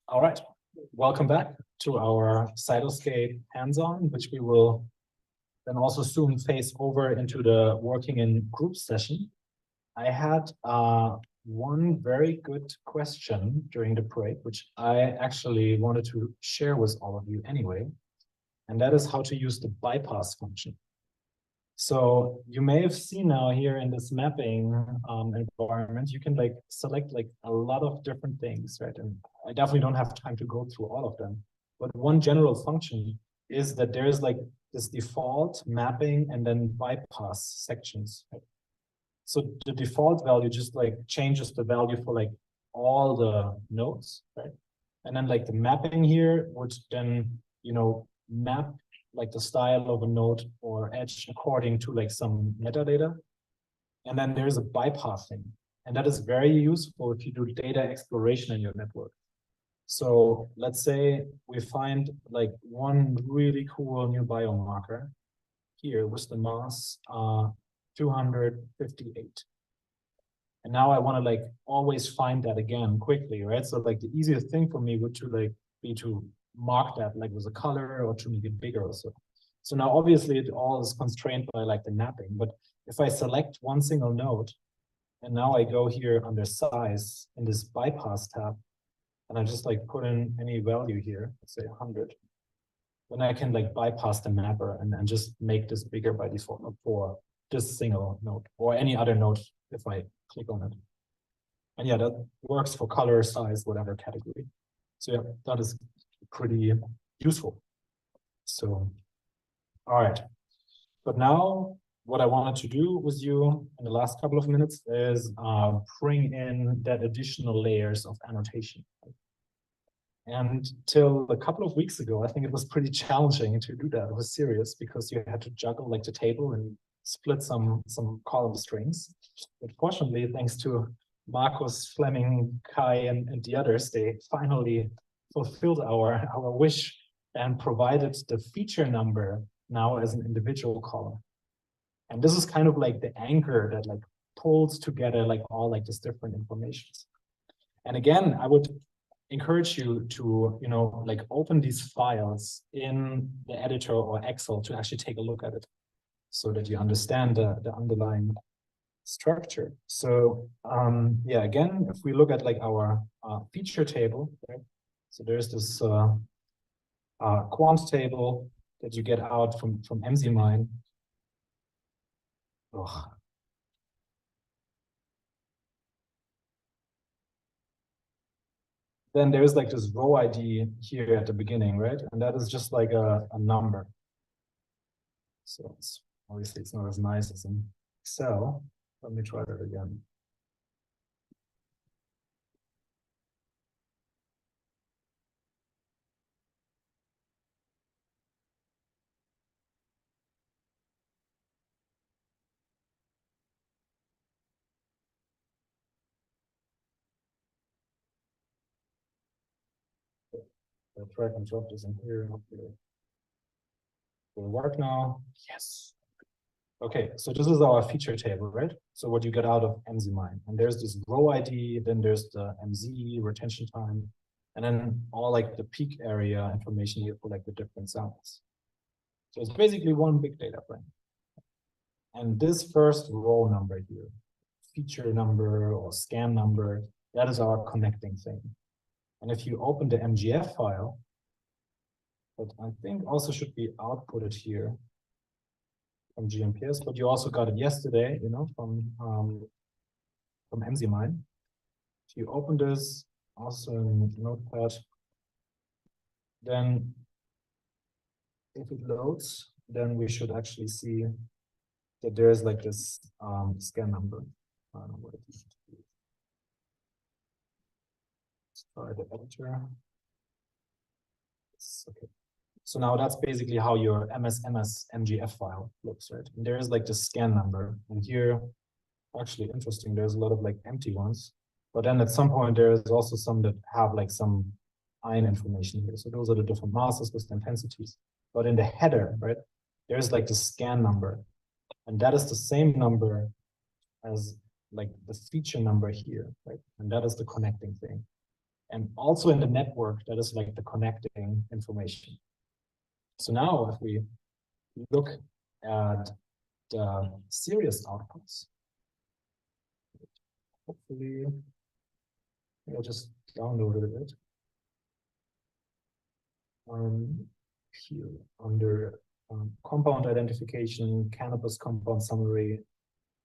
All right, welcome back to our Cytoscape hands-on, which we will then also soon phase over into the working in groups session. I had one very good question during the break, which I actually wanted to share with all of you anyway, and that is how to use the bypass function. So you may have seen now here in this mapping environment, you can like select like a lot of different things, right? And I definitely don't have time to go through all of them. But one general function is that there is like this default mapping and then bypass sections. Right? So the default value just like changes the value for like all the nodes, right? And then like the mapping here would then, you know, map like the style of a node or edge according to like some metadata. And then there's a bypassing. And that is very useful if you do data exploration in your network. So let's say we find like one really cool new biomarker here with the mass 258. And now I want to like always find that again quickly, right? So like the easiest thing for me would to like be to mark that like with a color or to make it bigger or so. So now obviously it all is constrained by like the mapping, but if I select one single node and now I go here under size in this bypass tab and I just like put in any value here, let's say 100, then I can like bypass the mapper and just make this bigger by default for this single node or any other node if I click on it. And yeah, that works for color, size, whatever category. So yeah, that is pretty useful. So, all right. But now what I wanted to do with you in the last couple of minutes is bring in that additional layers of annotation. And till a couple of weeks ago, I think it was pretty challenging to do that. It was serious because you had to juggle like the table and split some column strings. But fortunately, thanks to Marcus, Fleming, Kai, and the others, they finally fulfilled our wish and provided the feature number now as an individual column. And this is kind of like the anchor that like pulls together like all like this different informations. And again, I would encourage you to, you know, like open these files in the editor or Excel to actually take a look at it so that you understand the underlying structure. So yeah, again, if we look at like our feature table, right? So there's this quant table that you get out from MZMine. Oh. Then there's like this row ID here at the beginning, right? And that is just like a number. So it's obviously it's not as nice as in Excel. Let me try that again. I'll drag and drop this in here. Will work now. Yes. Okay, so this is our feature table, right? So what you get out of MZMine. And there's this row ID, then there's the MZ, retention time, and then all like the peak area information here for like the different samples. So it's basically one big data frame. And this first row number here, feature number or scan number, that is our connecting thing. And if you open the MGF file, that I think also should be outputted here from GMPS, but you also got it yesterday, you know, from MZMine. If you open this also in Notepad, then if it loads, then we should actually see that there's like this scan number. I don't know what it is. Let's try the editor. Okay. So now that's basically how your MSMS MGF file looks, right? And there is like the scan number. And here, actually interesting, there's a lot of like empty ones. But then at some point, there is also some that have like some ion information here. So those are the different masses with the intensities. But in the header, right, there's like the scan number. And that is the same number as like the feature number here, right? And that is the connecting thing. And also in the network, that is like the connecting information. So now if we look at the series outputs, hopefully I'll just download it a bit. Here under compound identification, cannabis compound summary,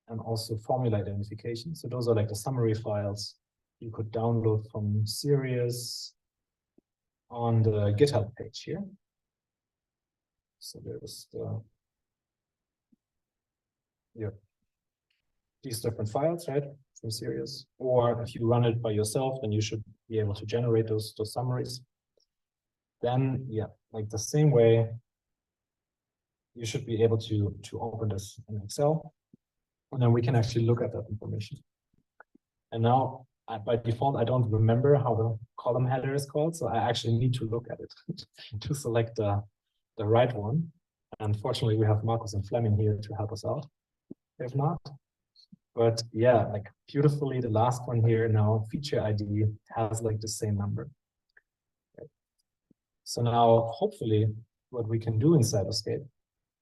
and also formula identification. So those are like the summary files you could download from Sirius on the GitHub page here. So there's these different files, right, from Sirius. Or if you run it by yourself, then you should be able to generate those summaries. Then, yeah, like the same way, you should be able to open this in Excel, and then we can actually look at that information. And now, by default, I don't remember how the column header is called, so I actually need to look at it to select the right one. Unfortunately, we have Marcus and Fleming here to help us out, if not. But yeah, like beautifully, the last one here now, feature ID, has like the same number. Okay. So now, hopefully, what we can do in Cytoscape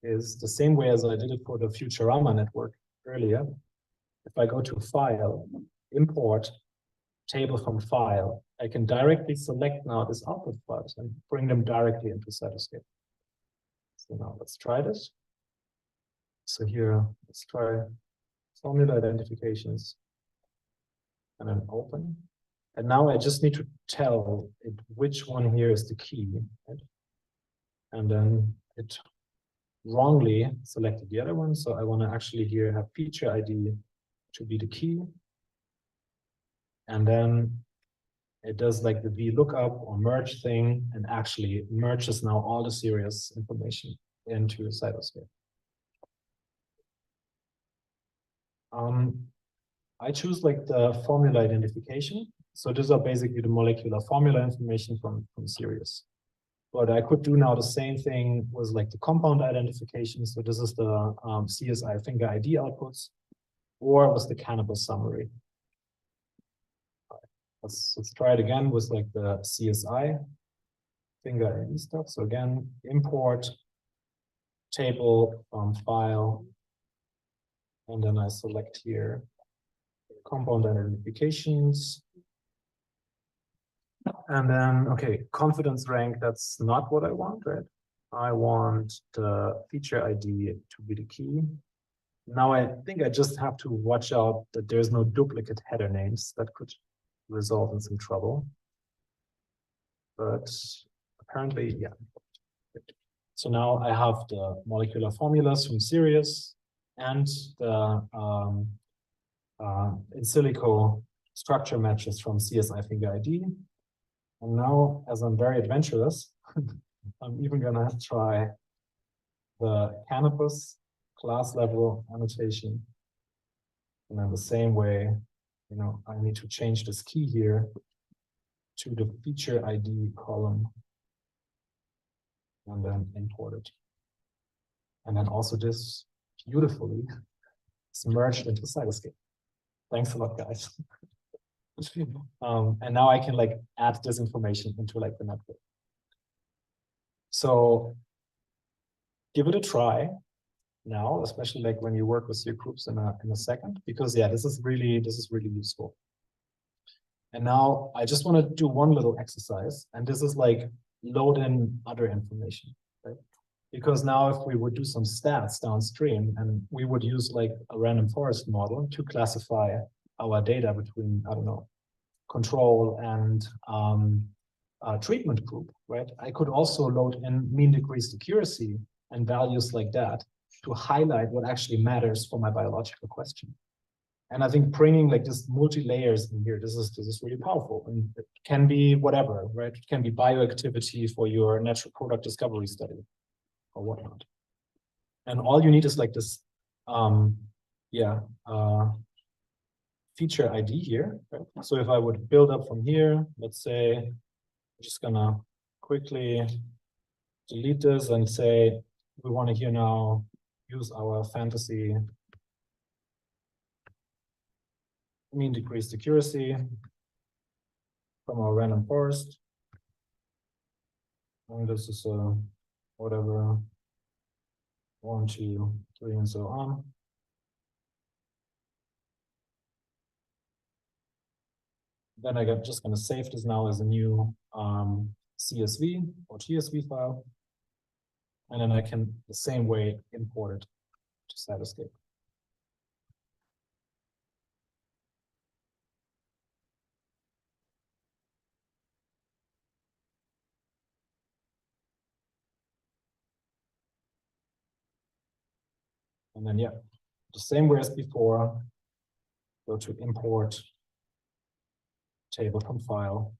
is the same way as I did it for the Futurama network earlier. If I go to File, Import, Table from File, I can directly select now this output files and bring them directly into Cytoscape. So now let's try this. So here, let's try formula identifications and then open. And now I just need to tell it which one here is the key, right? And then it wrongly selected the other one. So I want to actually here have feature ID to be the key. And then it does like the VLOOKUP or merge thing and actually merges now all the series information into Cytoscape. I choose like the formula identification. So these are basically the molecular formula information from series. But I could do now the same thing with like the compound identification. So this is the CSI finger ID outputs, or with the cannabis summary. Let's try it again with like the CSI finger ID stuff. So again, import table from file, and then I select here compound identifications. And then, okay, confidence rank, that's not what I want, right? I want the feature ID to be the key. Now I think I just have to watch out that there's no duplicate header names that could result in some trouble. But apparently, yeah. So now I have the molecular formulas from Sirius and the in silico structure matches from CSI finger ID. And now, as I'm very adventurous, I'm even gonna try the cannabis class level annotation. And in the same way, you know, I need to change this key here to the feature ID column and then import it. And then also this beautifully is merged into Cytoscape. Thanks a lot, guys. And now I can like add this information into like the network. So give it a try now, especially like when you work with your groups in a second, because yeah, this is really useful. And now I just want to do one little exercise, and this is like load in other information, right? Because now if we would do some stats downstream and we would use like a random forest model to classify our data between, I don't know, control and treatment group, right? I could also load in mean degrees to accuracy and values like that to highlight what actually matters for my biological question. And I think bringing like this multi-layers in here, this is really powerful. And it can be whatever, right? It can be bioactivity for your natural product discovery study or whatnot. And all you need is like this, feature ID here, right? So if I would build up from here, let's say, I'm just gonna quickly delete this and say, we want to here now use our fantasy mean decreased accuracy from our random forest. And this is whatever, 1, 2, 3, and so on. Then just going to save this now as a new CSV or TSV file. And then I can, the same way, import it to Cytoscape. And then, yeah, the same way as before, go to import table from file.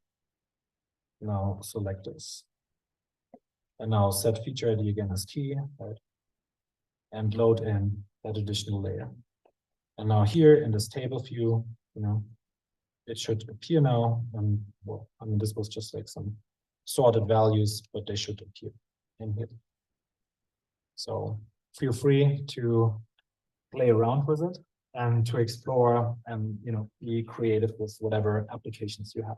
Now select this. And now set feature ID again as T, right? And load in that additional layer. And now here in this table view, it should appear now. And well, I mean, this was just like some sorted values, but they should appear in here. So feel free to play around with it and to explore and be creative with whatever applications you have.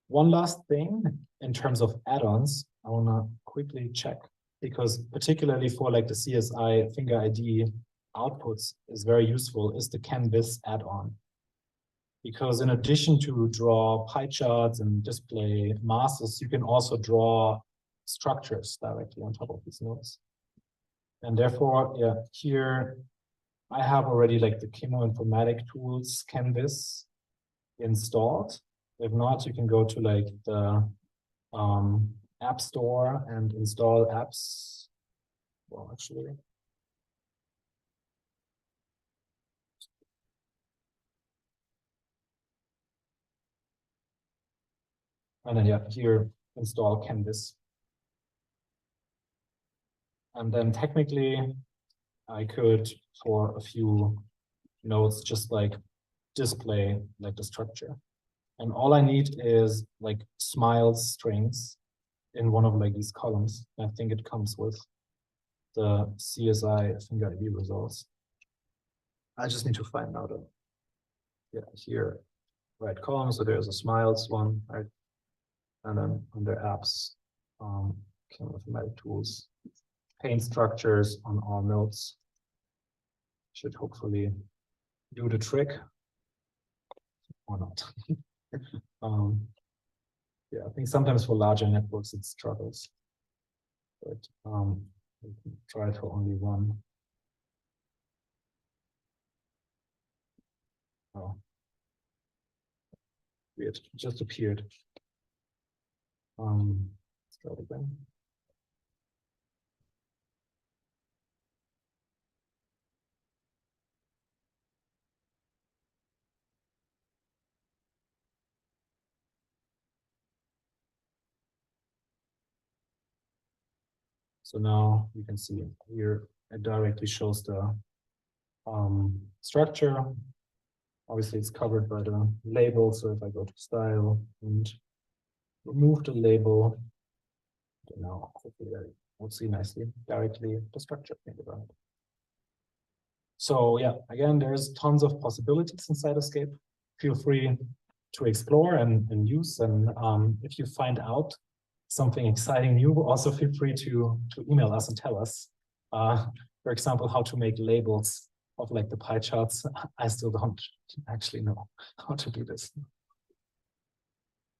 One last thing in terms of add-ons, I want to quickly check, because particularly for like the CSI finger ID outputs is very useful, is the Canvas add-on. Because in addition to draw pie charts and display masses, you can also draw structures directly on top of these nodes. And therefore, yeah, here I have already like the chemoinformatic tools Canvas installed. If not, you can go to like the App Store and install apps. Well, actually, and then yeah, here install Canvas. And then technically, I could, for a few nodes, just like display like the structure. And all I need is like smiles strings in one of like these columns. I think it comes with the CSI finger ID results. I just need to find out here, right column. So there's a smiles one, right? And then under apps, chemoinformatic tools, paint structures on all nodes should hopefully do the trick or not. Yeah, I think sometimes for larger networks it struggles, but we can try it for only one. Oh, weird, it just appeared. Let's try it again. So now you can see here it directly shows the structure. Obviously, it's covered by the label. So if I go to style and remove the label, now hopefully I will see nicely directly the structure. Think about it. So yeah, again, there's tons of possibilities in Cytoscape. Feel free to explore and use. And if you find out something exciting new, also feel free to email us and tell us. For example, how to make labels of like the pie charts. I still don't actually know how to do this.